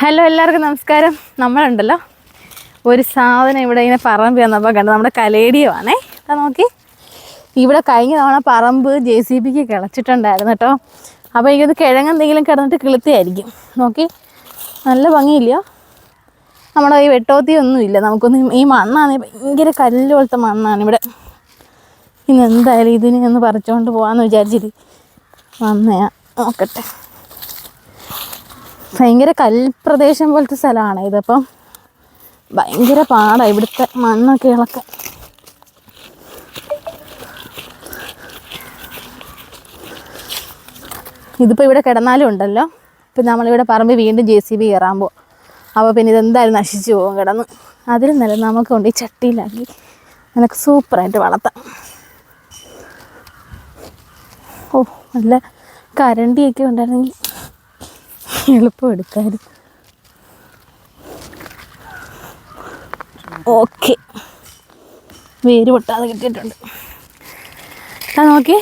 Hello, എല്ലാവർക്കും നമസ്കാരം. നമ്മളുണ്ടല്ലോ ഒരു സാധനം ഇവിടെ ഇങ്ങനെ പറമ്പ് വന്നപ്പോൾ കണ്ടു. നമ്മുടെ കലേഡിയമാണേ. അത് നോക്കി, ഇവിടെ കഴിഞ്ഞ തവണ പറമ്പ് JCBക്ക് കിളച്ചിട്ടുണ്ടായിരുന്നു കേട്ടോ. അപ്പോൾ എനിക്കത് കിഴങ്ങെന്തെങ്കിലും കിടന്നിട്ട് കിളുത്തിയായിരിക്കും. നോക്കി, നല്ല ഭംഗിയില്ലയോ? നമ്മുടെ ഈ വെട്ടോത്തിയൊന്നുമില്ല. നമുക്കൊന്നും ഈ മണ്ണാണ്, ഭയങ്കര കല്ല് പോലത്തെ മണ്ണാണ് ഇവിടെ. ഇന്ന് എന്തായാലും ഇതിനെ ഒന്ന് പറിച്ചുകൊണ്ട് പോകാമെന്ന് വിചാരിച്ചിട്ട് വന്നയാ. നോക്കട്ടെ. ഭയങ്കര കൽപ്രദേശം പോലത്തെ സ്ഥലമാണ് ഇതപ്പം. ഭയങ്കര പാടാണ് ഇവിടുത്തെ മണ്ണൊക്കെ ഇളക്കാൻ. ഇതിപ്പോൾ ഇവിടെ കിടന്നാലും ഉണ്ടല്ലോ, ഇപ്പം നമ്മളിവിടെ പറമ്പ് വീണ്ടും JCB കയറാൻ പോകും. അപ്പോൾ പിന്നെ ഇതെന്തായാലും നശിച്ചു പോകും കിടന്ന്. അതിലും നല്ല നമുക്ക് കൊണ്ട് ഈ ചട്ടിയിലാക്കി നമുക്ക് സൂപ്പറായിട്ട് വളർത്താം. ഓ, നല്ല കരണ്ടിയൊക്കെ ഉണ്ടായിരുന്നെങ്കിൽ എളുപ്പം എടുക്കാറ്. ഓക്കെ, വേര് പൊട്ടാതെ കിട്ടിയിട്ടുണ്ട്. അത് നോക്കി,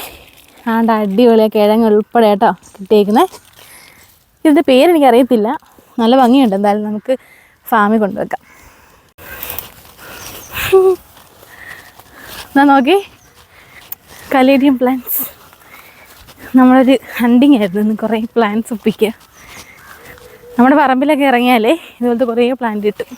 ആണ്ട് അടിപൊളിയാണ്. കിഴങ്ങ് ഉൾപ്പെടെ കേട്ടോ കിട്ടിയേക്കുന്നത്. ഇതിൻ്റെ പേരെനിക്കറിയത്തില്ല. നല്ല ഭംഗിയുണ്ട്. എന്തായാലും നമുക്ക് ഫാമിൽ കൊണ്ടുവെക്കാം. എന്നാ നോക്കി, കലേഡിയം പ്ലാന്റ്സ്. നമ്മളൊരു ഹണ്ടിങ് ആയിരുന്നു ഇന്ന്, കുറേ പ്ലാന്റ്സ് ഒപ്പിക്കുക. നമ്മുടെ പറമ്പിലൊക്കെ ഇറങ്ങിയാലേ ഇതുപോലത്തെ കുറേ പ്ലാന്റ് കിട്ടും.